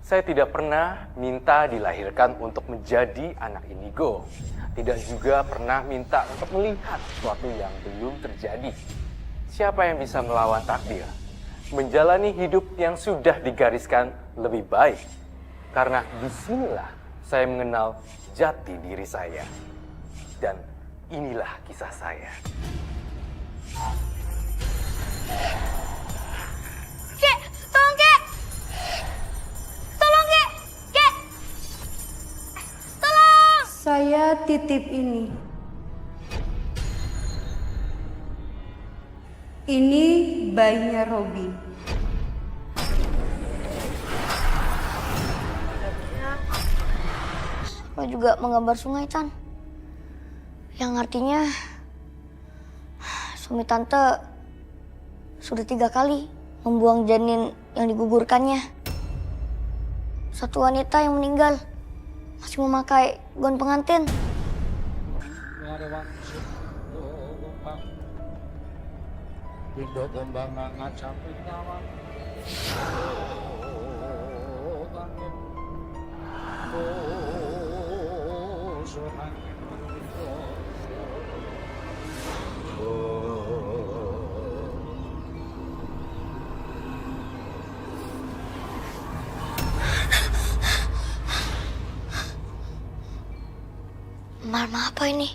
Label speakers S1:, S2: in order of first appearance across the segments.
S1: Saya tidak pernah minta dilahirkan untuk menjadi anak indigo. Tidak juga pernah minta untuk melihat sesuatu yang belum terjadi. Siapa yang bisa melawan takdir? Menjalani hidup yang sudah digariskan lebih baik. Karena disinilah saya mengenal jati diri saya. Dan inilah kisah saya.
S2: Kek, tolong Kek! Tolong Kek! Kek! Tolong!
S3: Saya titip ini. Ini bayinya Robi.
S2: Lo juga menggambar sungai, Tan. Yang artinya suami tante sudah 3 kali membuang janin yang digugurkannya. Satu wanita yang meninggal masih memakai gaun pengantin. Marma apa ini?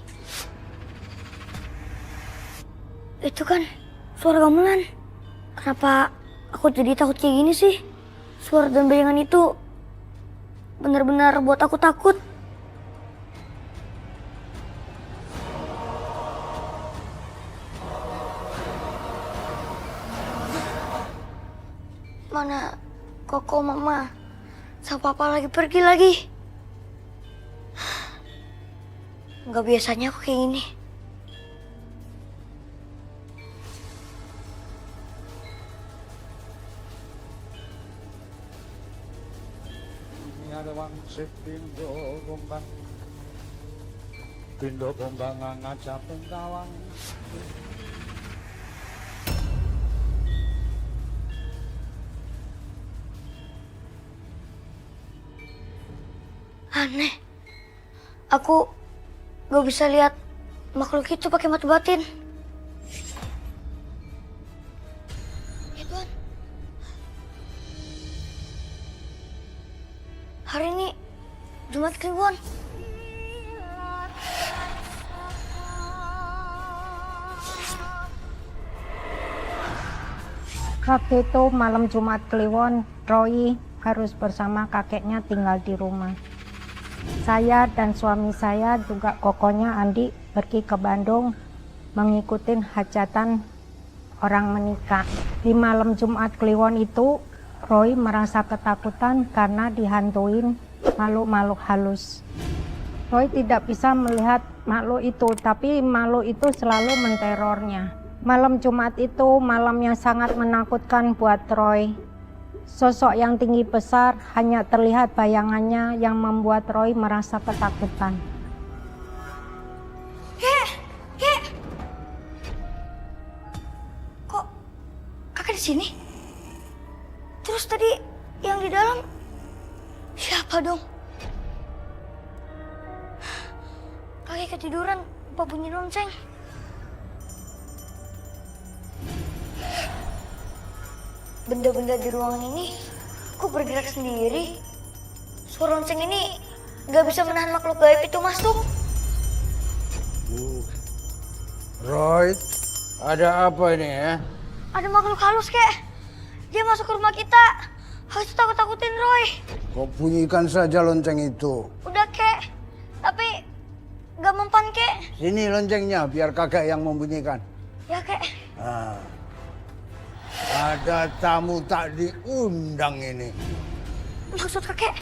S2: Itu kan suara gamelan. Kenapa aku jadi takut kayak gini sih? Suara dan bayangan itu benar-benar buat aku takut. Mana Koko, Mama, sama Papa lagi pergi lagi. Nggak biasanya aku kayak gini.
S4: Pindo gombang ngajak pengkawang.
S2: Aneh. Aku gak bisa lihat makhluk itu pakai mata batin. Ya Tuhan. Hari ini Jumat Kliwon.
S5: Waktu itu malam Jumat Kliwon, Roy harus bersama kakeknya tinggal di rumah. Saya dan suami saya juga kokonya Andi pergi ke Bandung mengikuti hajatan orang menikah. Di malam Jumat Kliwon itu, Roy merasa ketakutan karena dihantuin makhluk-makhluk halus. Roy tidak bisa melihat makhluk itu, tapi makhluk itu selalu menterornya. Malam Jumat itu malam yang sangat menakutkan buat Roy. Sosok yang tinggi besar hanya terlihat bayangannya yang membuat Roy merasa ketakutan.
S2: Kek! Kok kakak di sini? Terus tadi yang di dalam siapa dong? Kakek ketiduran, apa bunyi lonceng? Benda-benda di ruangan ini kok bergerak sendiri? Suara lonceng ini gak bisa menahan makhluk gaib itu masuk.
S4: Roy, ada apa ini ya?
S2: Ada makhluk halus, Kek. Dia masuk ke rumah kita. Harus takut-takutin Roy.
S4: Kau bunyikan saja lonceng itu.
S2: Udah, Kek. Tapi gak mempan, Kek.
S4: Sini loncengnya, biar kakek yang membunyikan.
S2: Ya, Kek.
S4: Nah, ada tamu tak diundang ini.
S2: Maksud kakek?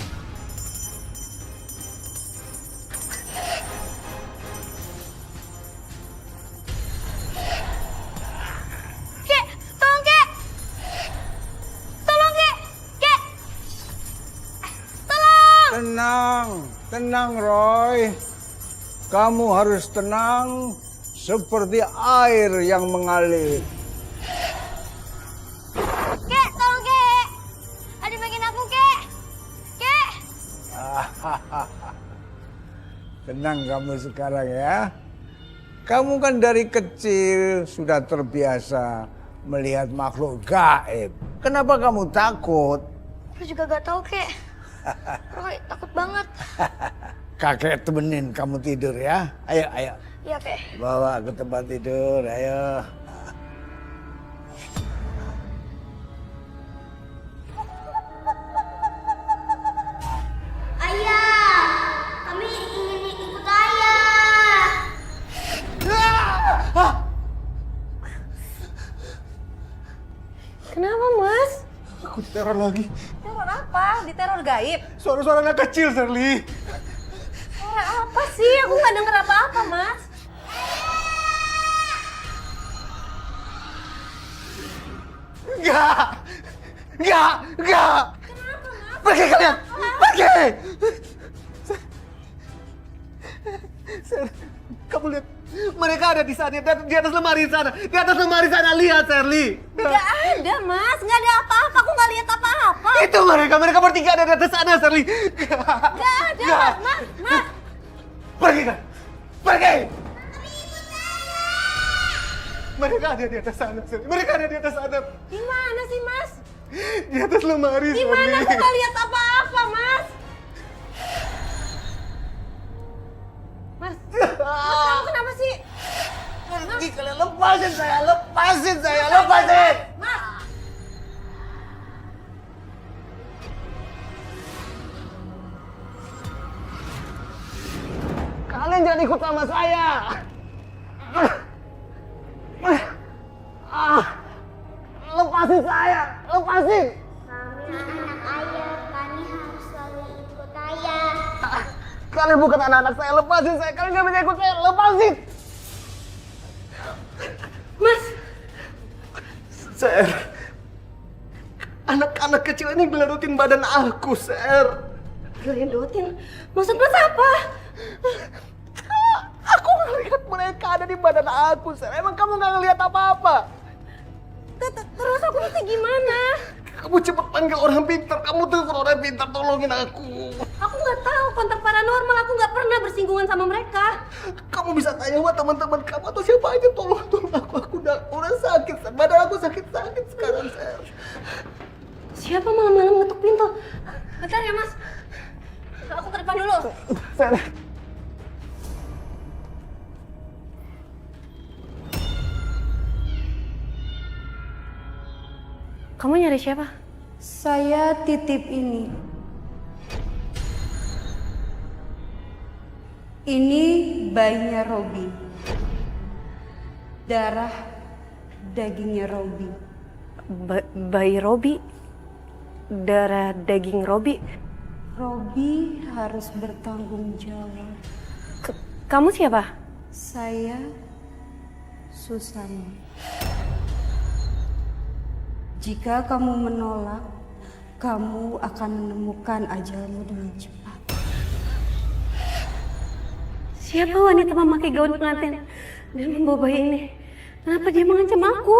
S2: Kek, tolong Kek! Tolong Kek! Kek! Tolong!
S4: Tenang Roy. Kamu harus tenang seperti air yang mengalir.
S2: Kek, tolong Kek! Ada bagian aku, Kek!
S4: Tenang kamu sekarang ya. Kamu kan dari kecil sudah terbiasa melihat makhluk gaib. Kenapa kamu takut?
S2: Aku juga gak tahu, Kek. Roy, takut banget.
S4: Kakek temenin kamu tidur ya. Ayo, ayo.
S2: Iya, Kek.
S4: Bawa ke tempat tidur, ayo.
S2: Ayah, kami ingin ikut ayah.
S3: Kenapa, Mas?
S6: Aku diteror lagi.
S3: Teror apa? Diteror gaib?
S6: Suara-suara anak kecil, Shirley.
S3: Suara apa sih? Aku nggak denger apa-apa, Mas.
S6: Enggak! Enggak! Enggak! Pergi kalian! Pergi! Ser, kamu lihat. Mereka ada di sana, di atas lemari sana. Di atas lemari sana, lihat, Shirley.
S3: Nggak ada, Mas. Nggak ada apa-apa. Aku nggak lihat apa-apa.
S6: Itu mereka bertiga ada di atas sana, Shirley.
S3: Nggak ada, Mas.
S6: Pergi kan? Pergi! Mereka ada di atas sana, Shirley. Mereka ada di atas sana.
S3: Di mana sih, Mas?
S6: Di atas lemari,
S3: Di mana?
S6: Shirley.
S3: Aku nggak lihat apa-apa, Mas. Mas, kamu kenapa sih?
S6: Pergi kalian, lepasin saya, lepasin saya, lepasin!
S3: Mas,
S6: Kalian jangan ikut sama saya. Lepasin saya, lepasin.
S2: Kami anak ayah, kami harus selalu ikut ayah.
S6: Kalian bukan anak-anak saya, lepasin saya. Kalian nggak bisa ikut saya, lepasin.
S3: Mas,
S6: Ser, anak-anak kecil ini gelerutin badan aku, Ser.
S3: geledotin. Maksud Mas apa?
S6: Aku ngelihat mereka ada di badan aku, Ser. Emang kamu nggak ngelihat apa-apa?
S3: Terus aku mesti gimana?
S6: Kamu cepet panggil orang pintar. Kamu telepon orang pintar, tolongin aku.
S3: Aku nggak tahu kontak paranormal. Aku nggak pernah bersinggungan sama mereka.
S6: Kamu bisa tanya buat teman-teman kamu atau siapa aja, tolong aku. Aku udah sakit, Ser. Badan aku sakit sekarang, Ser.
S3: Siapa malam-malam ngetuk pintu? Bentar ya, Mas. Aku ke depan dulu.
S6: Ser.
S3: Kamu nyari siapa? Saya titip ini. Ini bayinya Robi. Darah dagingnya Robi.
S7: Bayi Robi? Darah daging Robi?
S3: Robi harus bertanggung jawab.
S7: Kamu siapa?
S3: Saya Susana. Jika kamu menolak, kamu akan menemukan ajalmu dengan cepat.
S7: Siapa wanita memakai gaun pengantin dan membawa bayi ini? Kenapa dia mengancam aku?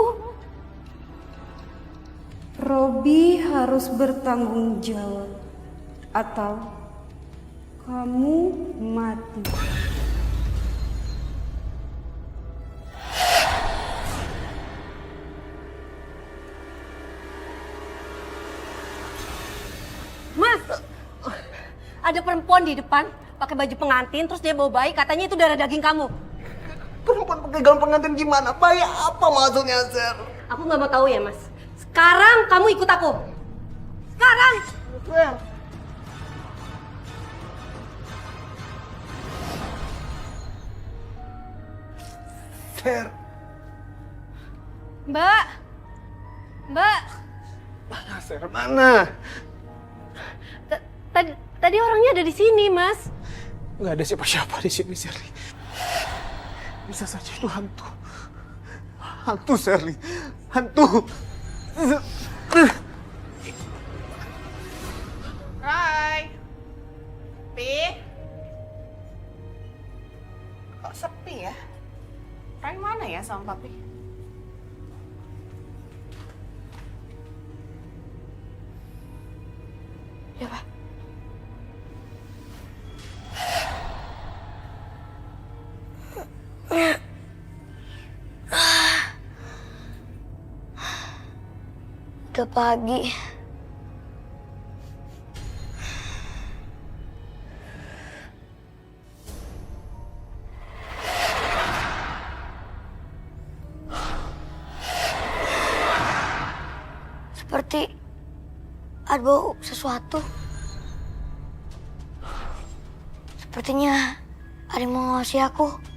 S3: Robi harus bertanggung jawab atau kamu mati.
S7: Mas, ada perempuan di depan pakai baju pengantin, terus dia bawa bayi, katanya itu darah daging kamu.
S6: Perempuan pakai gaun pengantin gimana? Bayi apa maksudnya, Ser?
S7: Aku nggak mau tahu ya, Mas. Sekarang kamu ikut aku. Sekarang.
S6: Ser. Ser.
S7: Mbak. Mbak.
S6: Mana, Ser? Mana?
S7: Tadi orangnya ada di sini, Mas.
S6: Nggak ada siapa-siapa di sini, Shirley. Bisa saja itu hantu. Hantu, Shirley. Hantu.
S8: Roy, Pi, kok sepi ya? Roy mana ya sama Papi? Ya, Pak.
S2: Udah pagi. Seperti ada bau sesuatu. Sepertinya ada yang mau ngawasi aku.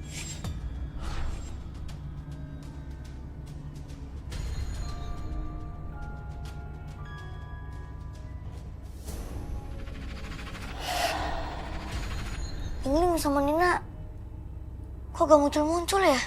S2: Ingling sama Nina kok gak muncul-muncul ya?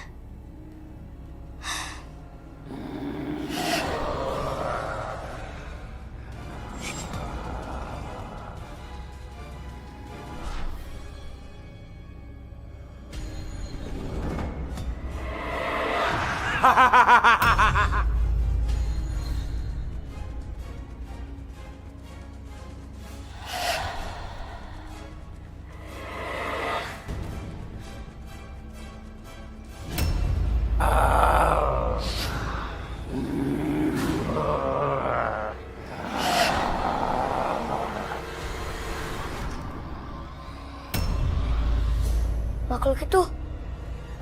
S2: Makhluk itu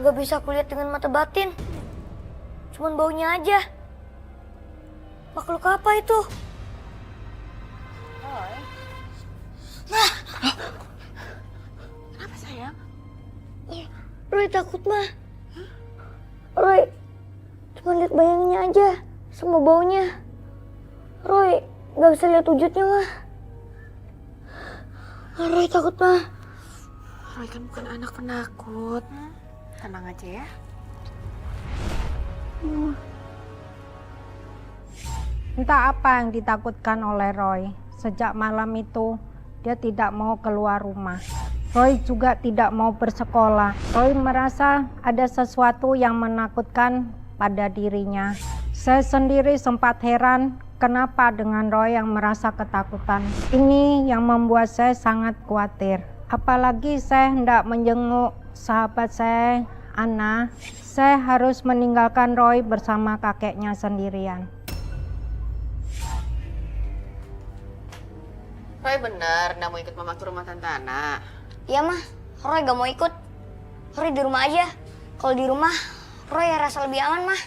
S2: gak bisa kulihat dengan mata batin. Cuman baunya aja. Makhluk apa itu?
S8: Kenapa sayang?
S2: Roy takut, mah. Roy cuma lihat bayangannya aja sama baunya. Roy gak bisa lihat wujudnya, mah. Roy takut, mah.
S8: Roy kan bukan anak penakut. Tenang aja ya.
S5: Entah apa yang ditakutkan oleh Roy. Sejak malam itu, dia tidak mau keluar rumah. Roy juga tidak mau bersekolah. Roy merasa ada sesuatu yang menakutkan pada dirinya. Saya sendiri sempat heran kenapa dengan Roy yang merasa ketakutan. Ini yang membuat saya sangat khawatir. Apalagi saya hendak menjenguk sahabat saya, Anna. Saya harus meninggalkan Roy bersama kakeknya sendirian.
S8: Roy bener nggak mau ikut mama ke rumah Tante Ana.
S2: Iya, mah. Roy gak mau ikut. Roy di rumah aja. Kalau di rumah, Roy rasa lebih aman, mah.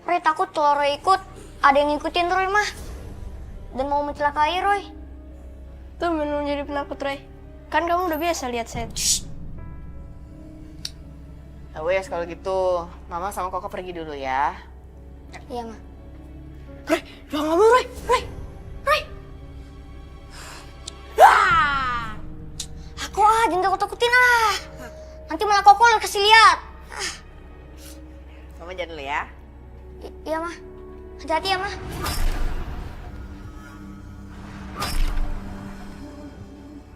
S2: Roy takut kalau Roy ikut, ada yang ngikutin Roy, mah. Dan mau mencelakai Roy.
S9: Tuh belum jadi penakut, Roy. Kan kamu udah biasa lihat saya.
S8: Ya wes kalau gitu, mama sama Koko pergi dulu ya.
S2: Iya, mah.
S9: Roy, jangan ngomong, Roy. Roy. Ah!
S2: Aku jangan takut-takutin ah. Nanti malah Koko kasih lihat.
S8: Mama jalan dulu ya.
S2: Iya, mah. Hati-hati ya, mah.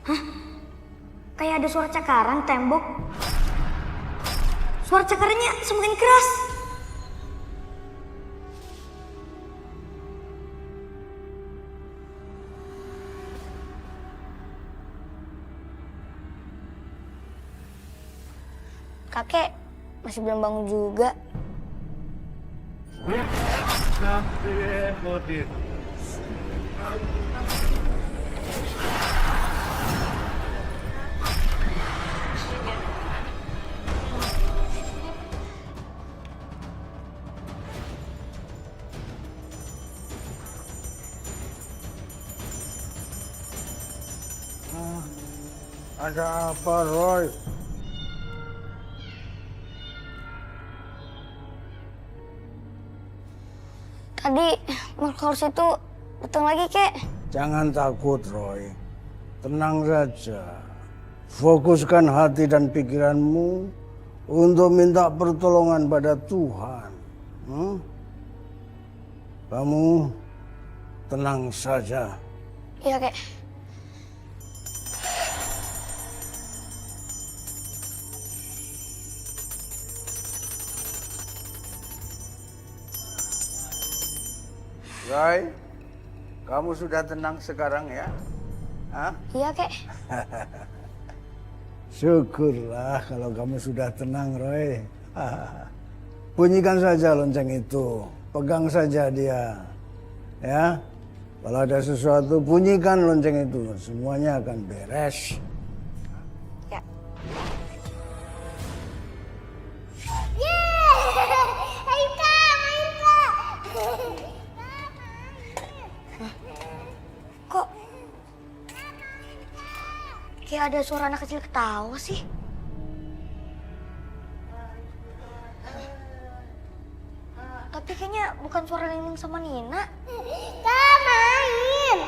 S2: Hah? Kayak ada suara cakaran tembok. Suara cakarannya semakin keras. Kakek masih belum bangun juga.
S4: Ada apa, Roy?
S2: Tadi makhluk itu datang lagi, Kek.
S4: Jangan takut, Roy. Tenang saja. Fokuskan hati dan pikiranmu untuk minta pertolongan pada Tuhan. Kamu tenang saja.
S2: Iya, Kek.
S4: Roy, kamu sudah tenang sekarang ya? Hah?
S2: Iya, Kek.
S4: Syukurlah kalau kamu sudah tenang, Roy. Bunyikan saja lonceng itu. Pegang saja dia. Ya, Kalau ada sesuatu, bunyikan lonceng itu. Semuanya akan beres.
S2: Ya. Kok kayak ada suara anak kecil ketawa sih? Tapi kayaknya bukan suara Nining sama Nina. Main.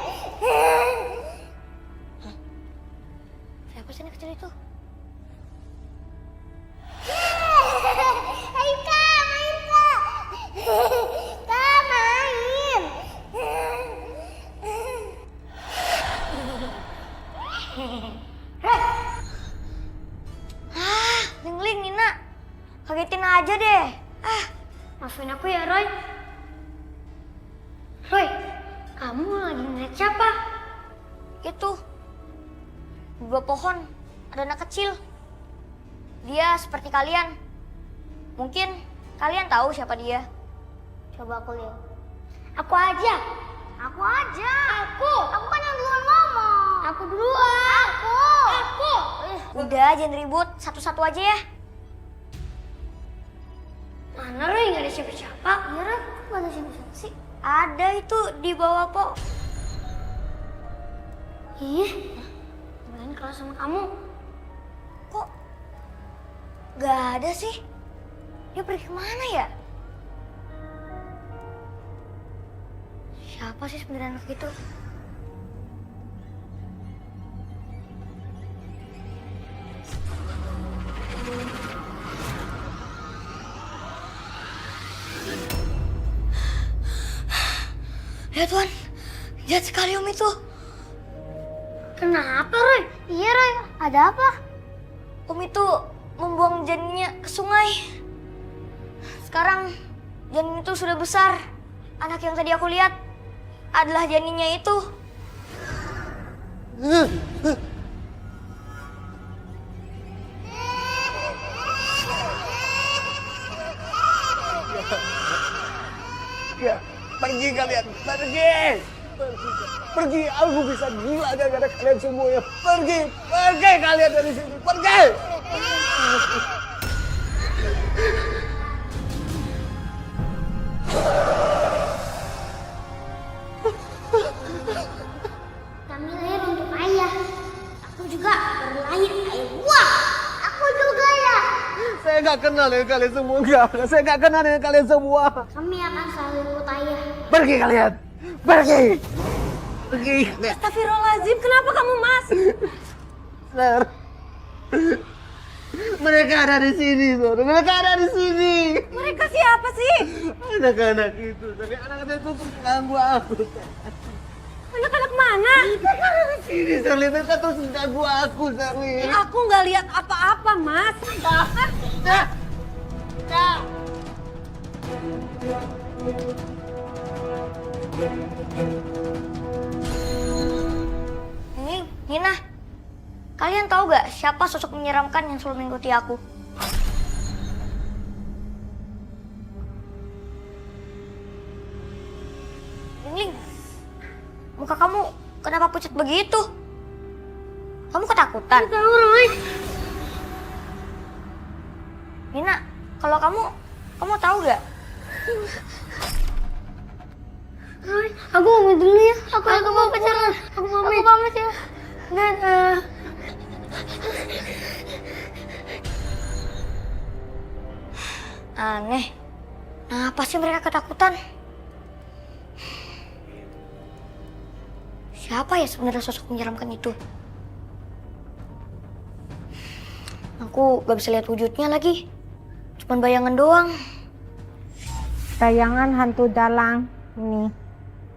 S2: Siapa sih anak kecil itu? Lingling, Nina. Kagetin aja deh. Maafin aku ya, Roy. Roy, kamu lagi ngeliat siapa? Itu. Di bawah pohon ada anak kecil. Dia seperti kalian. Mungkin kalian tahu siapa dia. Coba aku lihat. Aku aja. Aku aja. Aku kan yang duluan ngomong. Aku duluan. Aku. Udah, jangan ribut. Satu-satu aja ya. Mana Roy? Gak ada siapa-siapa. Iya, Roy. Gak ada siapa-siapa sih. Ada itu di bawah pok. Ih, main kelas sama kamu. Kok gak ada sih? Dia pergi kemana ya? Siapa sih sebenarnya anak itu? Ya Tuhan, jahat sekali Om itu. Kenapa Roy? Iya Roy, ada apa? Om itu membuang janinnya ke sungai. Sekarang janin itu sudah besar. Anak yang tadi aku lihat adalah janinnya itu.
S6: Ya, pergi kalian, pergi. Pergi, aku bisa gila gara-gara kalian semua ya. Pergi kalian dari sini, pergi.
S2: Kami lahir untuk ayah. Aku juga berlahir ayah. Wah, aku juga ya.
S6: Saya nggak kenal dengan kalian semua, enggak. Saya nggak kenal dengan kalian semua.
S2: Kami akan selalu ikut ayah.
S6: Pergi kalian, pergi.
S7: Astagfirullahaladzim, kenapa kamu, Mas?
S6: Sir. Mereka ada di sini, Sir. Mereka ada di sini.
S7: Mereka siapa sih?
S6: Anak-anak itu, tapi anak-anak itu terus ganggu aku.
S7: Anak-anak mana?
S6: Sini, Sir. Mereka terus ganggu aku, Sir.
S7: Aku nggak lihat apa-apa, Mas.
S2: Nina, kalian tahu gak siapa sosok menyeramkan yang selalu mengikuti aku? Lingling, muka kamu kenapa pucat begitu? Kamu ketakutan? Tahu, Roy. Nina, kalau kamu tahu gak? Roy, aku pamit dulu ya. Aku mau pacaran. Aku pamit ya. Dadah. Aneh. Kenapa sih mereka ketakutan? Siapa ya sebenarnya sosok menyeramkan itu? Aku gak bisa lihat wujudnya lagi. Cuman bayangan doang.
S5: Bayangan hantu dalang ini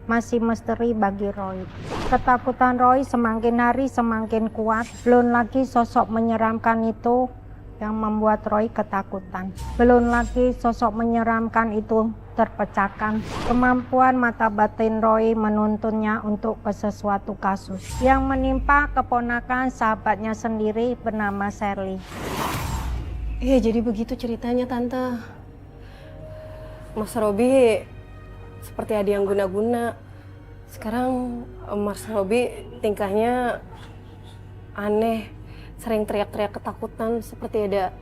S5: masih misteri bagi Roy. Ketakutan Roy semakin hari semakin kuat. Belum lagi sosok menyeramkan itu yang membuat Roy ketakutan. Belum lagi sosok menyeramkan itu terpecahkan. Kemampuan mata batin Roy menuntunnya untuk ke sesuatu kasus yang menimpa keponakan sahabatnya sendiri bernama Shirley.
S7: Iya, jadi begitu ceritanya, Tante. Mas Robi seperti ada yang guna-guna. Sekarang Mas Robi tingkahnya aneh, sering teriak-teriak ketakutan seperti ada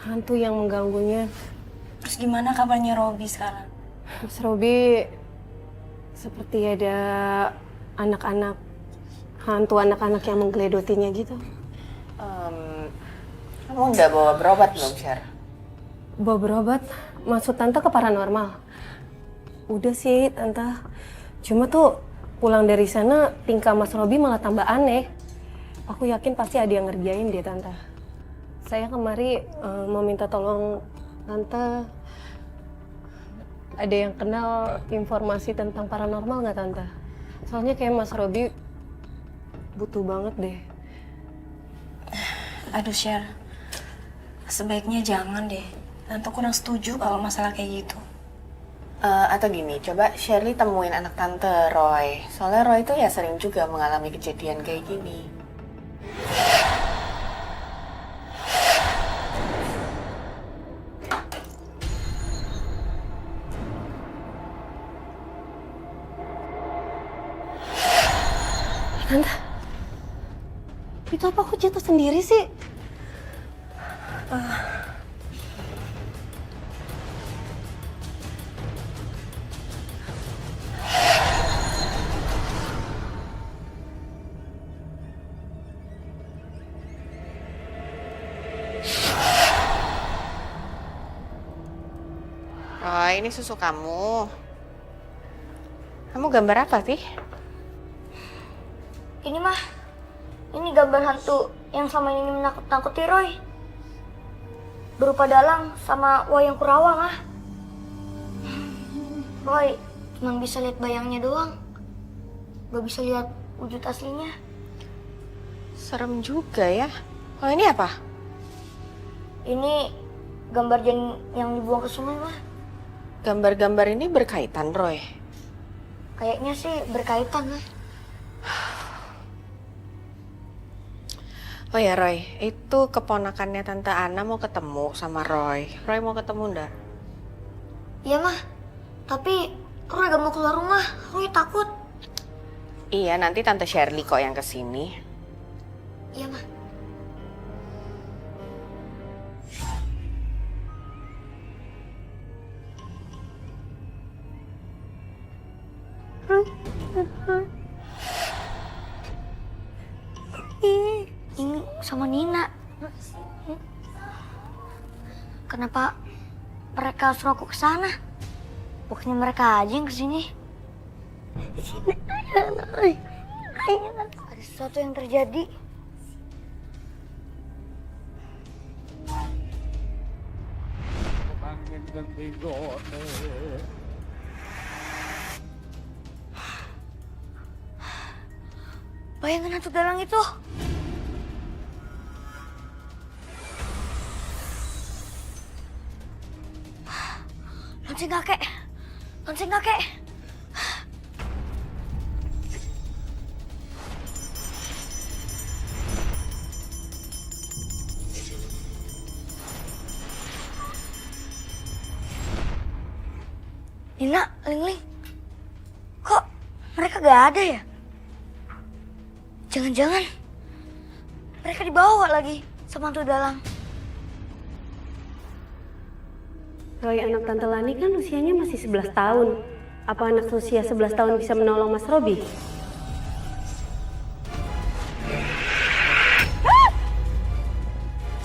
S7: hantu yang mengganggunya.
S9: Terus gimana kabarnya Robi sekarang?
S7: Mas Robi seperti ada anak-anak, hantu anak-anak yang menggeledotinya gitu.
S8: Kamu udah bawa berobat belum, Sher?
S7: Bawa berobat? Maksud Tante ke paranormal? Udah sih, Tante. Cuma tuh pulang dari sana tingkah Mas Robi malah tambah aneh. Aku yakin pasti ada yang ngerjain dia, Tante. Saya kemari mau minta tolong Tante. Ada yang kenal informasi tentang paranormal nggak, Tante? Soalnya kayak Mas Robi butuh banget deh.
S9: Aduh Sher, sebaiknya jangan deh. Tante kurang setuju kalau masalah kayak gitu.
S8: Atau gini, coba Shirley temuin anak tante Roy. Soalnya Roy itu ya sering juga mengalami kejadian kayak gini.
S7: Tante, itu apa aku jatuh sendiri sih?
S8: Roy, ini susu kamu. Kamu gambar apa sih?
S2: Ini mah, ini gambar hantu yang sama ini menakut-nakuti Roy. Berupa dalang sama wayang Kurawa mah. Roy cuma bisa lihat bayangnya doang. Gak bisa lihat wujud aslinya.
S8: Serem juga ya. Oh, ini apa?
S2: Ini gambar janin yang dibuang ke sungai mah.
S8: Gambar-gambar ini berkaitan, Roy?
S2: Kayaknya sih berkaitan mah.
S8: Oh ya, Roy, itu keponakannya Tante Ana mau ketemu sama Roy. Roy mau ketemu ndak?
S2: Iya mah, tapi Roy gak mau keluar rumah. Roy takut.
S8: Iya, nanti Tante Shirley kok yang kesini.
S2: Iya mah. Ini sama Nina. Kenapa mereka suruh aku ke sana? Bukannya mereka aja yang kesini. Ada sesuatu yang terjadi. Bayangan hantu dalang itu. Lonceng kakek. Lonceng kakek. Nina, Ling-Ling. Kok mereka gak ada ya? Jangan-jangan mereka dibawa lagi sama hantu dalang.
S7: Roy, anak Tante Lani kan usianya masih 11 tahun. Apa anak usia 11 tahun bisa menolong Mas Robi?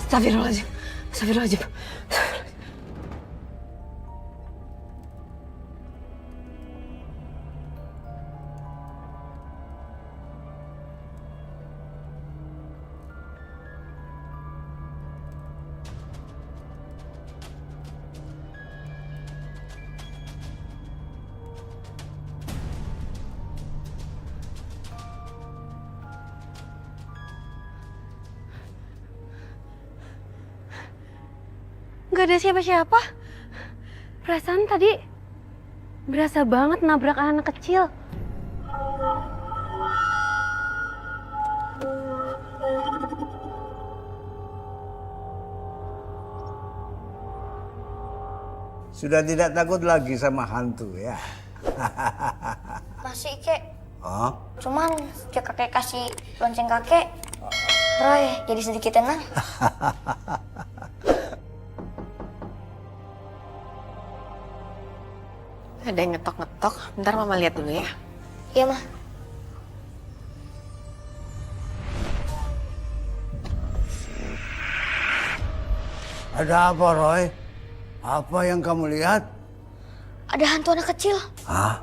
S7: Astagfirullahaladzim. Astagfirullahaladzim. Gak ada siapa-siapa. Perasaan tadi berasa banget nabrak anak kecil.
S4: Sudah tidak takut lagi sama hantu ya?
S2: Masih, Kek.
S4: Oh?
S2: Cuman sejak kakek kasih lonceng kakek, Roy jadi sedikit tenang.
S8: Ada yang ngetok-ngetok. Bentar Mama lihat dulu ya.
S2: Iya, Mah.
S4: Ada apa, Roy? Apa yang kamu lihat?
S2: Ada hantu anak kecil.
S4: Hah?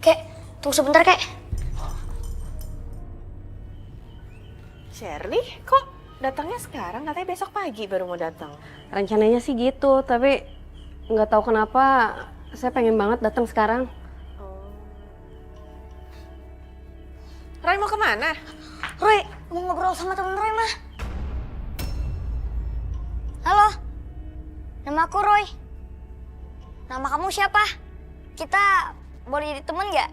S2: Kek, tunggu sebentar, Kek.
S8: Shirley, kok datangnya sekarang? Katanya besok pagi baru mau datang.
S7: Rencananya sih gitu, tapi nggak tahu kenapa saya pengen banget datang sekarang.
S8: Roy mau kemana?
S2: Roy, mau ngobrol sama temen Roy, Mah. Halo, nama aku Roy. Nama kamu siapa? Kita boleh jadi temen nggak?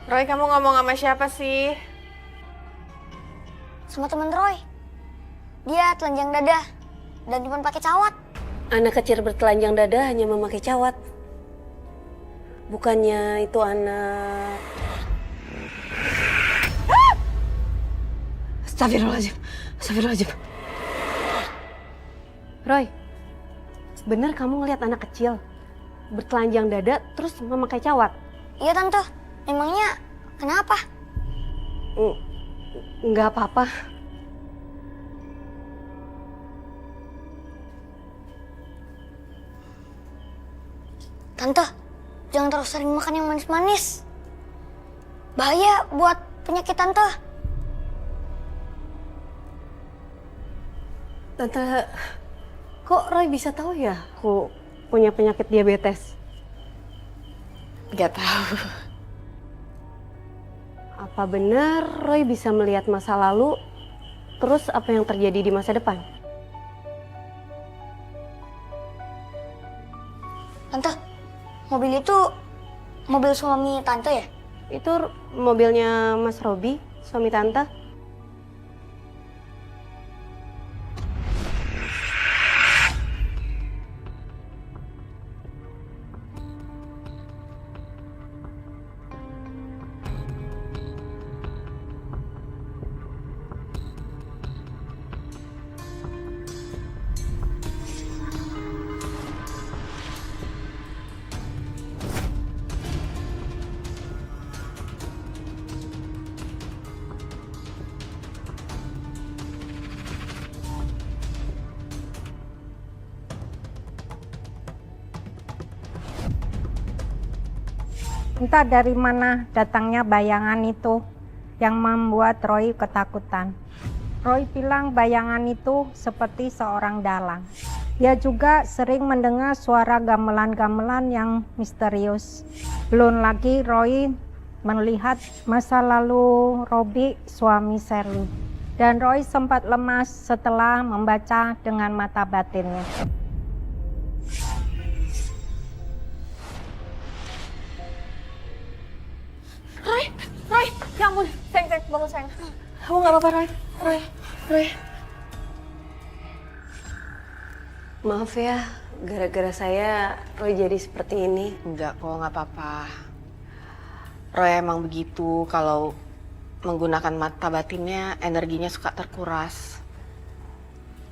S8: Roy, kamu ngomong sama siapa sih?
S2: Sama temen Roy. Dia telanjang dada dan cuma pakai cawat.
S7: Anak kecil bertelanjang dada hanya memakai cawat. Bukannya itu anak... Astagfirullahaladzim. Astagfirullahaladzim. Roy, bener kamu ngeliat anak kecil bertelanjang dada terus memakai cawat?
S2: Iya, Tante. Emangnya kenapa?
S7: Nggak apa-apa.
S2: Tante, jangan terlalu sering makan yang manis-manis. Bahaya buat penyakit Tante.
S7: Tante, kok Roy bisa tahu ya aku punya penyakit diabetes?
S8: Gak tahu.
S7: Apa benar Roy bisa melihat masa lalu, terus apa yang terjadi di masa depan?
S2: Tante, mobil itu mobil suami Tante ya?
S7: Itu mobilnya Mas Robi, suami Tante.
S5: Entah dari mana datangnya bayangan itu yang membuat Roy ketakutan. Roy bilang bayangan itu seperti seorang dalang. Dia juga sering mendengar suara gamelan-gamelan yang misterius. Belum lagi Roy melihat masa lalu Robi, suami Shirley. Dan Roy sempat lemas setelah membaca dengan mata batinnya.
S8: Roy, ya ampun, sayang, bangun sayang. Kamu gak apa-apa, Roy.
S7: Maaf ya, gara-gara saya Roy jadi seperti ini.
S8: Enggak kok, gak apa-apa. Roy emang begitu, kalau menggunakan mata batinnya, energinya suka terkuras.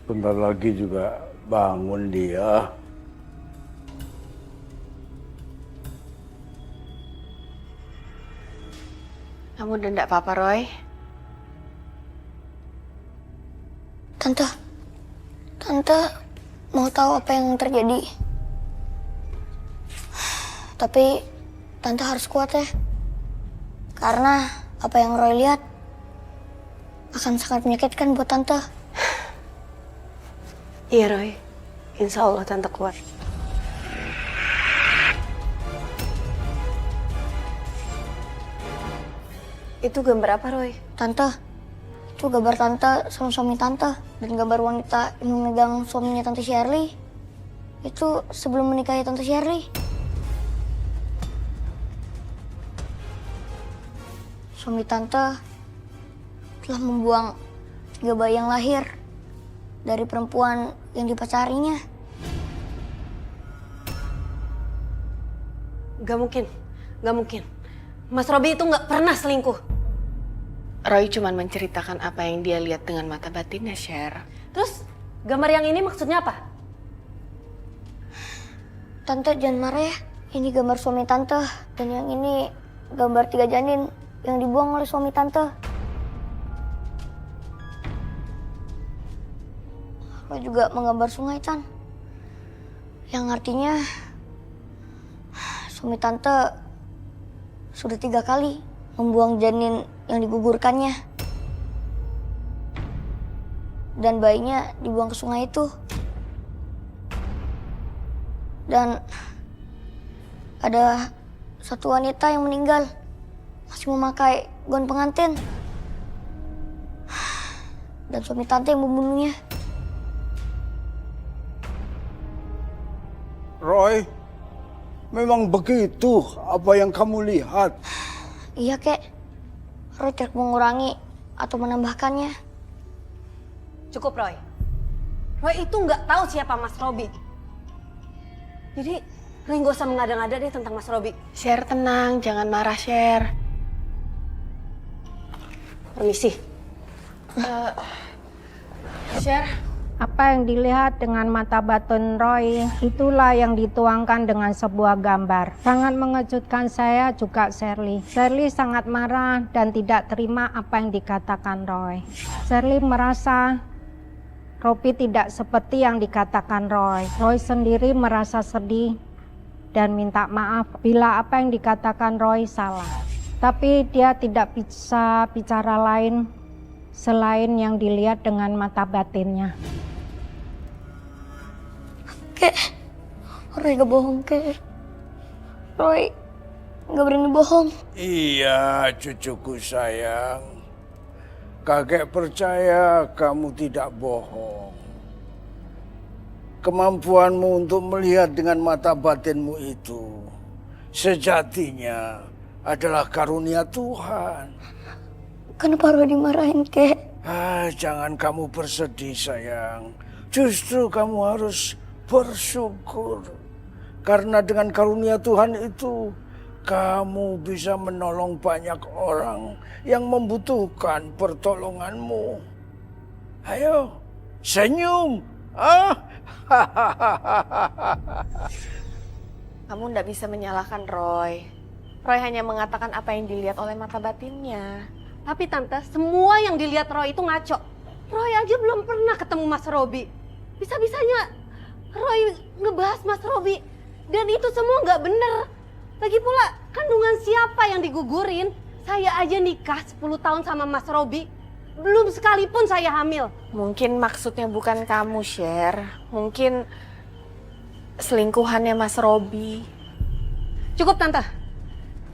S4: Bentar lagi juga bangun dia.
S8: Kamu udah enggak apa-apa, Roy?
S2: Tante mau tahu apa yang terjadi. Tapi Tante harus kuat ya. Karena apa yang Roy lihat akan sangat menyakitkan buat Tante.
S7: Iya Roy, insya Allah Tante kuat. Itu gambar apa Roy?
S2: Tante, itu gambar Tante sama suami Tante. Dan gambar wanita yang memegang suaminya Tante Shirley. Itu sebelum menikahi Tante Shirley. Suami Tante telah membuang 3 bayi yang lahir. dari perempuan yang dipacarinya.
S7: Gak mungkin, gak mungkin. Mas Robi itu gak pernah selingkuh.
S8: Roy cuma menceritakan apa yang dia lihat dengan mata batinnya, Cher.
S7: Terus gambar yang ini maksudnya apa?
S2: Tante jangan marah ya. Ini gambar suami tante. Dan yang ini gambar 3 janin yang dibuang oleh suami tante. Roy juga menggambar sungai, Tan. Yang artinya suami tante sudah 3 kali membuang janin yang digugurkannya. Dan bayinya dibuang ke sungai itu. Dan ada satu wanita yang meninggal masih memakai gaun pengantin. Dan suami tante yang membunuhnya.
S4: Roy, memang begitu apa yang kamu lihat?
S2: Iya, Kek. Roy tidak mengurangi atau menambahkannya.
S7: Cukup, Roy. Roy itu nggak tahu siapa Mas Robi. Jadi, Roy nggak usah mengada-ngada deh tentang Mas Robi.
S8: Cher, tenang, jangan marah, Cher.
S7: Permisi.
S8: Cher,
S5: Apa yang dilihat dengan mata batin Roy, itulah yang dituangkan dengan sebuah gambar. Sangat mengejutkan saya juga Shirley. Shirley sangat marah dan tidak terima apa yang dikatakan Roy. Shirley merasa Robi tidak seperti yang dikatakan Roy. Roy sendiri merasa sedih dan minta maaf bila apa yang dikatakan Roy salah. Tapi dia tidak bisa bicara lain selain yang dilihat dengan mata batinnya.
S2: Kek, Roy gak bohong, Kek. Roy gak berani bohong.
S4: Iya, cucuku sayang. Kakek percaya kamu tidak bohong. Kemampuanmu untuk melihat dengan mata batinmu itu sejatinya adalah karunia Tuhan.
S2: Kenapa Roy dimarahin, Kek?
S4: Jangan kamu bersedih, sayang. Justru kamu harus bersyukur. Karena dengan karunia Tuhan itu, kamu bisa menolong banyak orang yang membutuhkan pertolonganmu. Ayo, senyum.
S8: kamu ndak bisa menyalahkan Roy. Roy hanya mengatakan apa yang dilihat oleh mata batinnya.
S7: Tapi Tante, semua yang dilihat Roy itu ngaco. Roy aja belum pernah ketemu Mas Robi. Bisa-bisanya Roy ngebahas Mas Robi. Dan itu semua nggak bener. Lagi pula, kandungan siapa yang digugurin? Saya aja nikah 10 tahun sama Mas Robi. Belum sekalipun saya hamil.
S8: Mungkin maksudnya bukan kamu, Cher. Mungkin selingkuhannya Mas Robi.
S7: Cukup, Tante.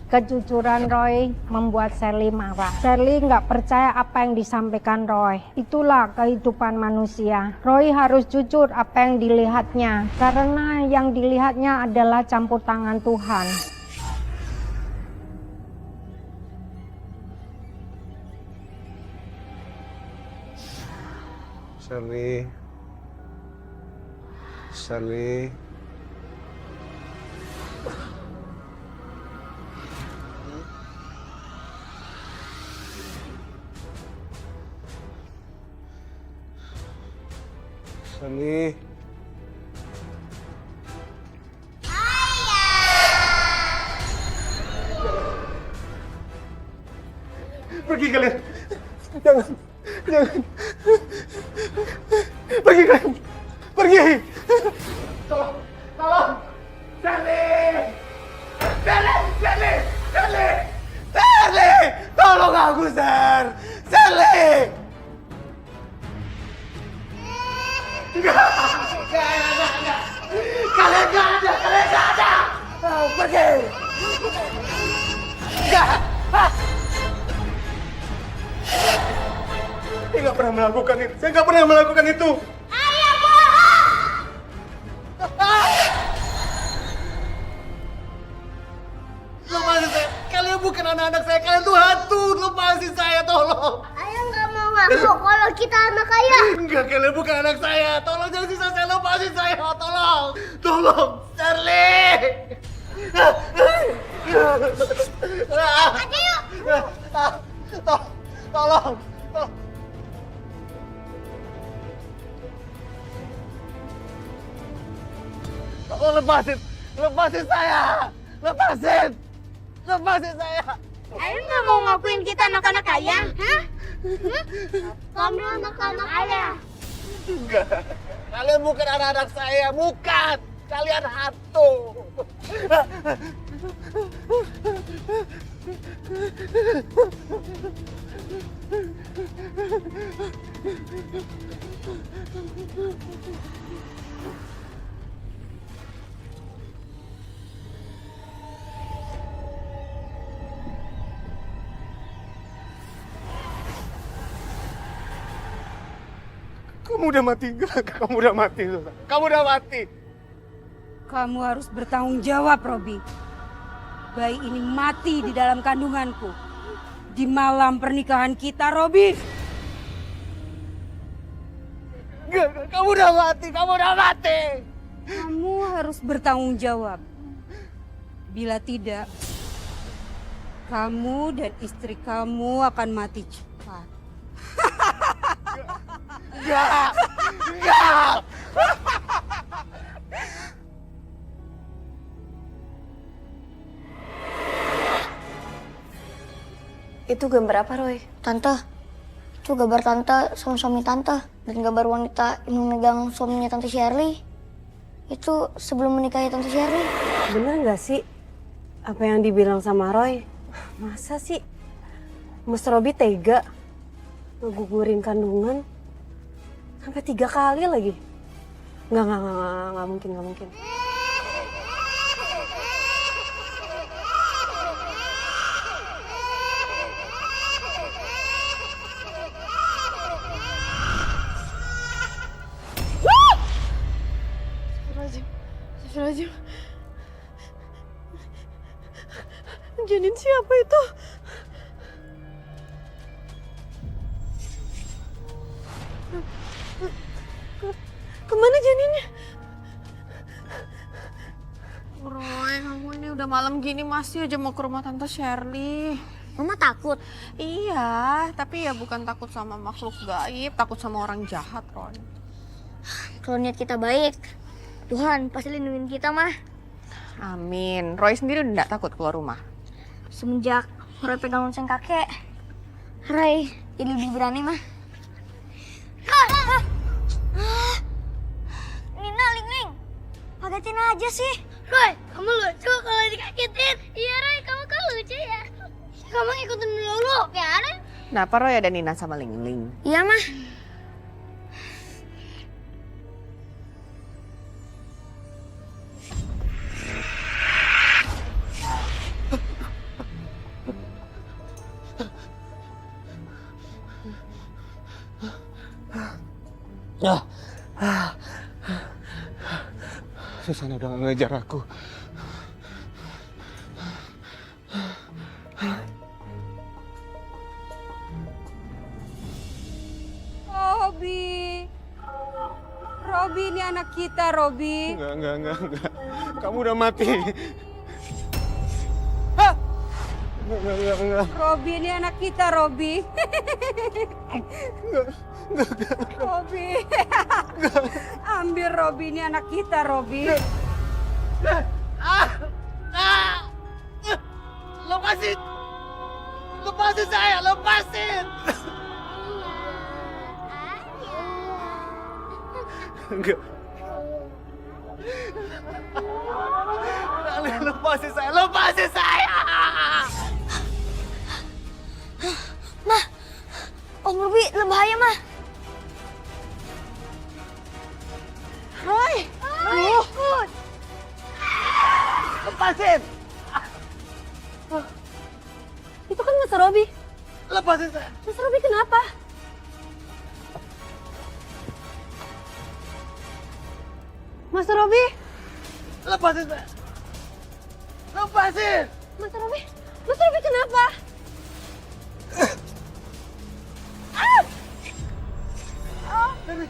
S5: Kejujuran Roy membuat Shirley marah. Shirley nggak percaya apa yang disampaikan Roy. Itulah kehidupan manusia. Roy harus jujur apa yang dilihatnya, karena yang dilihatnya adalah campur tangan Tuhan.
S6: Shirley. Shirley. Pergi kalian. Jangan. Pergi kalian. Pergi. Tolong. Shirley. Tolong aku, Sir. Shirley. Enggak. Kalian nggak ada. Pergi. Enggak. Saya nggak pernah melakukan itu. Saya nggak pernah melakukan itu.
S2: Ayah bohong!
S6: Lepasin saya. Kalian bukan anak-anak saya. Kalian tuh hantu. Lepasin saya, tolong.
S2: Ayah nggak mau kok kalau kita anak kaya.
S6: Enggak, kalian bukan anak saya. Tolong jangan siksa saya, lepasin saya. Tolong. Tolong, Charlie.
S2: Aja yuk.
S6: Tolong. Tolong lepasin saya. Lepasin saya.
S2: Kalian nggak mau ngakuin kita anak-anak kaya? Hah? Kamu anak-anak kaya.
S6: Enggak. Kalian bukan anak-anak saya, bukan. Kalian hantu. Kamu udah mati, kamu udah mati, Susan. Kamu udah mati.
S3: Kamu harus bertanggung jawab, Robi. Bayi ini mati di dalam kandunganku. Di malam pernikahan kita, Robi.
S6: Kamu udah mati, kamu udah mati.
S3: Kamu harus bertanggung jawab. Bila tidak, kamu dan istri kamu akan mati cepat.
S6: Enggak.
S9: Itu gambar apa, Roy?
S2: Tante, itu gambar tante sama suami tante. Dan gambar wanita yang memegang suaminya tante Shirley. Itu sebelum menikahi tante Shirley.
S7: Bener nggak sih apa yang dibilang sama Roy? Masa sih Mas Robi tega ngegugurin kandungan sampai 3 kali lagi? Nggak mungkin.
S8: Astagfirullahaladzim. Janin siapa itu? Kemana janinnya? Roy, kamu ini udah malam gini masih aja mau ke rumah Tante Shirley.
S2: Mama takut.
S8: Iya, tapi ya bukan takut sama makhluk gaib, takut sama orang jahat, Roy.
S2: Kalau niat kita baik, Tuhan pasti lindungin kita, mah.
S8: Amin. Roy sendiri udah gak takut keluar rumah?
S2: Semenjak Roy pegang lonceng kakek, Roy jadi lebih berani, mah. Nina, Ling, pagatin aja sih. Roy, kamu lucu kalau dikagetin. Iya, Roy, kamu kan lucu ya. Kamu ngikutin dulu, ya kan?
S8: Kenapa Roy ada Nina sama Ling Ling?
S2: Iya, mah.
S6: Susana udah gak ngejar aku.
S3: Robi ini anak kita, Robi.
S6: Enggak. Kamu udah mati. Enggak.
S3: Robi ini anak kita, Robi. Robi. Ambil Robi, ini anak kita, Robi.
S6: Lepasin saya, lepasin. Enggak. Kalian lepasin saya.
S2: Mah, Om Robi bahaya, mah.
S8: Roy!
S2: Ikut.
S6: Lepasin.
S7: Itu kan Mas Robi.
S6: Lepasin saya.
S7: Mas Robi kenapa? Mas Robi?
S6: Lepasin saya. Lepasin.
S7: Mas Robi? Mas Robi kenapa? Mas,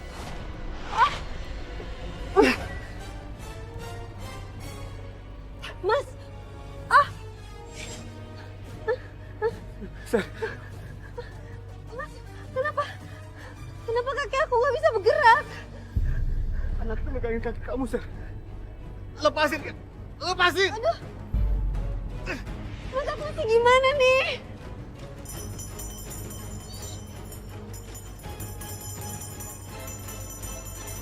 S7: Mas, kenapa kaki aku nggak bisa bergerak?
S6: Anak itu megangin kaki kamu, Sir. Lepasin, Kak. Lepasin!
S7: Aduh, Mas aku mesti gimana nih?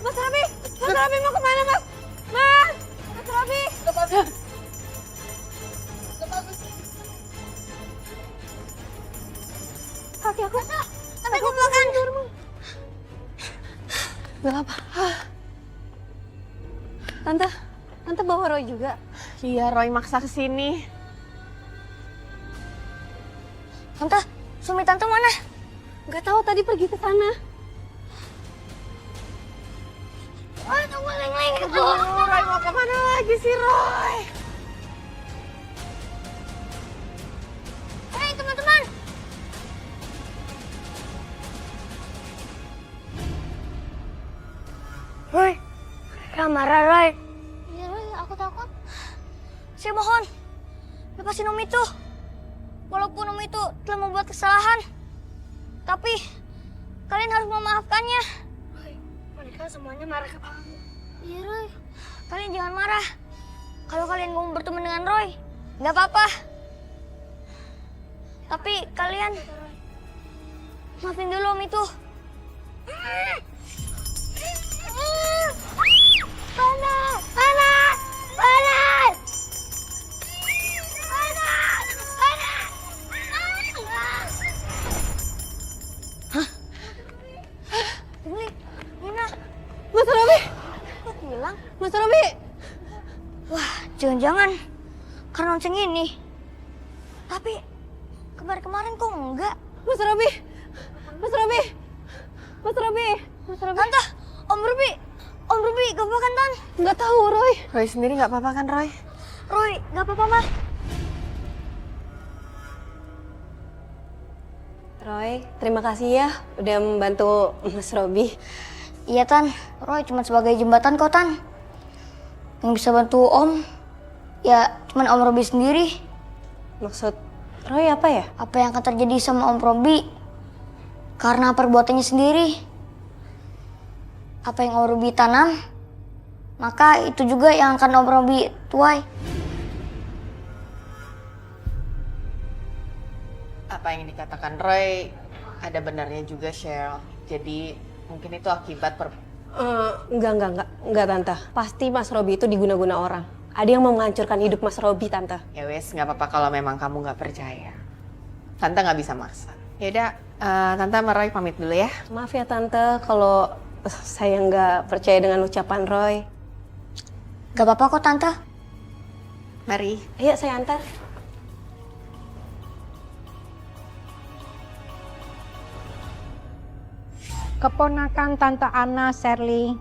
S7: Mas Robi mau kemana Mas? Mas Robi!
S6: Lepasin!
S7: Kaki aku makan. Gak apa. Tante bawa Roy juga.
S8: Iya, Roy maksa kesini.
S2: Tante, suami tante mana?
S7: Gak tahu tadi pergi ke sana.
S2: Aduh, maling-maling itu.
S8: Roy mau kemana lagi sih, Roy?
S2: Hei teman-teman. Roy, jangan marah Roy. Iya Roy, aku takut. Saya mohon, lepasin Om itu. Walaupun Om itu telah membuat kesalahan, tapi kalian harus memaafkannya. Roy, mereka semuanya marah ke kamu. Iya Roy, kalian jangan marah. Kalau kalian mau bertemu dengan Roy, nggak apa-apa. Tapi kalian maafin dulu Om itu. Panas! Panas! Panas! Panas! Panas! Hah? Ini, Nina.
S7: Mas Robi!
S2: Kok hilang?
S7: Mas Robi!
S2: Wah, jangan-jangan karena lonceng ini. Tapi kemarin kok enggak?
S7: Mas Robi! Mas Robi! Mas Robi! Mas Robi!
S2: Tante, Om Ruby, gak apa-apa kan, Tan?
S7: Nggak tahu, Roy.
S8: Roy sendiri nggak apa-apa kan, Roy?
S2: Roy, gak apa-apa, Mah.
S7: Roy, terima kasih ya udah membantu Mas Robi.
S2: Iya, Tan. Roy cuma sebagai jembatan kok, Tan. Yang bisa bantu Om, ya cuma Om Robi sendiri.
S7: Maksud Roy apa ya?
S2: Apa yang akan terjadi sama Om Robi karena perbuatannya sendiri. Apa yang Om Robi tanam, maka itu juga yang akan Om Robi tuai.
S8: Apa yang dikatakan Roy ada benarnya juga, Cheryl. Jadi mungkin itu akibat
S7: Enggak, Tante. Pasti Mas Robi itu diguna-guna orang. Ada yang mau menghancurkan hidup Mas Robi, Tante.
S8: Ya wes, nggak apa-apa kalau memang kamu nggak percaya. Tante nggak bisa maksa. Yaudah, Tante sama Roy pamit dulu ya.
S7: Maaf ya, Tante, kalau saya nggak percaya dengan ucapan Roy.
S2: Gak apa-apa kok, Tante.
S8: Mari.
S7: Ayo, saya antar.
S5: Keponakan Tante Anna, Shirley,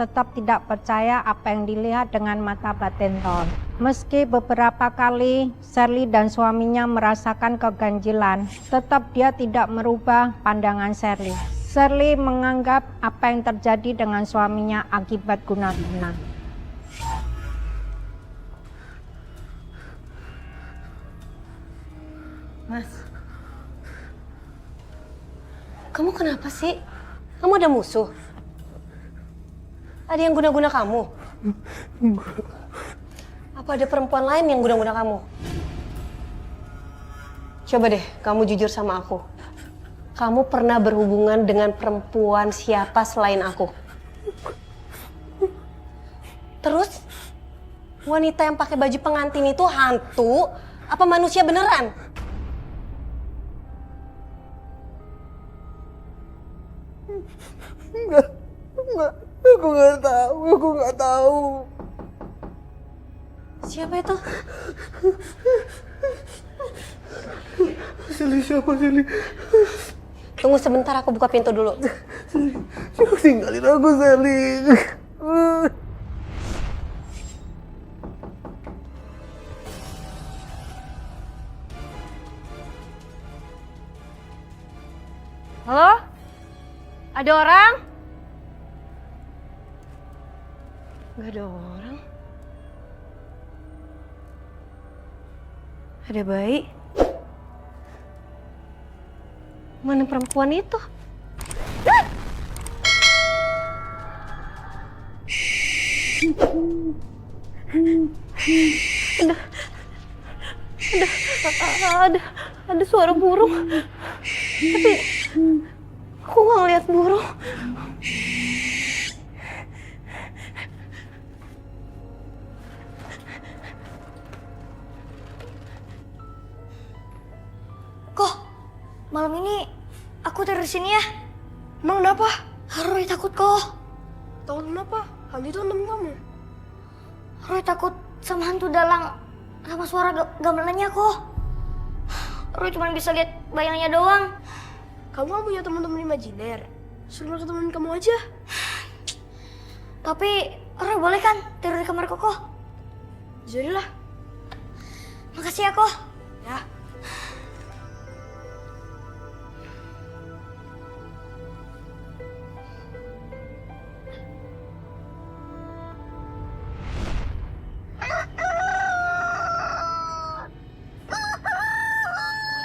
S5: tetap tidak percaya apa yang dilihat dengan mata batin Ron. Meski beberapa kali Shirley dan suaminya merasakan keganjilan, tetap dia tidak merubah pandangan Shirley. Shirley menganggap apa yang terjadi dengan suaminya akibat guna-guna.
S7: Mas, kamu kenapa sih? Kamu ada musuh? Ada yang guna-guna kamu? Apa ada perempuan lain yang guna-guna kamu? Coba deh, kamu jujur sama aku. Kamu pernah berhubungan dengan perempuan siapa selain aku? Terus, wanita yang pakai baju pengantin itu hantu? Apa manusia beneran?
S6: Enggak. Aku nggak tahu.
S7: Siapa itu?
S6: Siapa Sili?
S7: Tunggu sebentar, aku buka pintu dulu.
S6: Siapa tinggalin aku, Sili?
S3: Halo? Ada orang?
S7: Gak ada orang. Ada bayi. Mana perempuan itu? Ada suara burung. Tapi aku nggak ngeliat burung.
S2: Kok malam ini aku tidur di sini ya?
S9: Emang kenapa?
S2: Roy takut kok.
S9: Takut kenapa? Hantu itu temen kamu.
S2: Roy takut sama hantu dalang, sama suara gamelannya kok. Roy cuma bisa lihat bayangannya doang.
S9: Kamu kan punya teman-teman imajiner. Suruh ke teman kamu aja.
S2: Tapi Roy boleh kan tidur di kamar Koko?
S9: Jadilah.
S2: Makasih ya kok.
S9: Ya.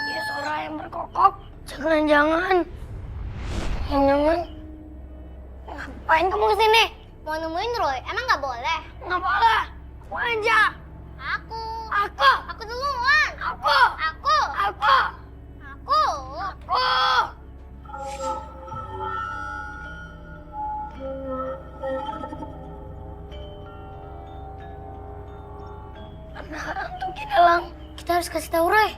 S2: Ini suara yang berkokok. Jangan-jangan. Jangan. Ngapain kamu kesini? Mau nemuin Roy. Emang nggak boleh? Nggak boleh. Aku aja. Aku. Aku duluan. Aku. Karena hantu Kidalang, kita harus kasih tahu Roy.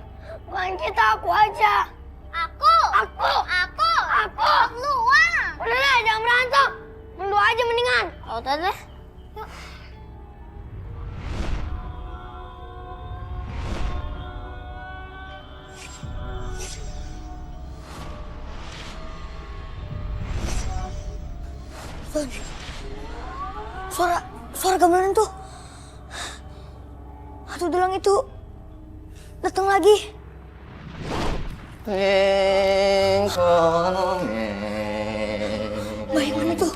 S2: Bukan kita, aku aja. Aku. Duluan. Udah deh, jangan berantem. Berdua aja mendingan. Udah deh. Yuk. Suara gamelan tuh. Hantu dalang itu datang lagi. Bayi mana tuh?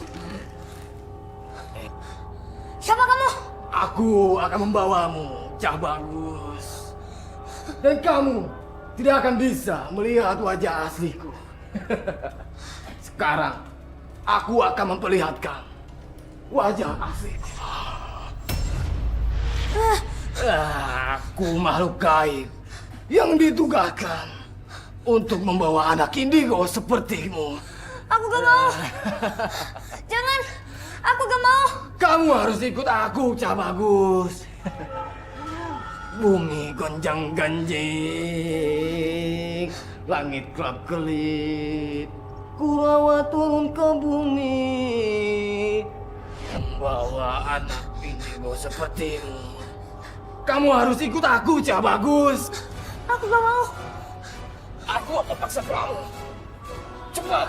S2: Siapa kamu?
S6: Aku akan membawamu, Cah Bagus. Dan kamu tidak akan bisa melihat wajah asliku. Sekarang, aku akan memperlihatkan wajah asliku. Aku makhluk gaib yang ditugaskan untuk membawa anak indigo sepertimu.
S2: Aku gak mau. Jangan. Aku gak mau.
S6: Kamu harus ikut aku, Cah Bagus. Bumi gonjang-ganjing, langit kelap-kelip. Kurawa turun ke bumi, membawa anak indigo sepertimu. Kamu harus ikut aku, Cah Bagus.
S2: Aku gak mau.
S6: Aku akan paksa kamu. Cepat.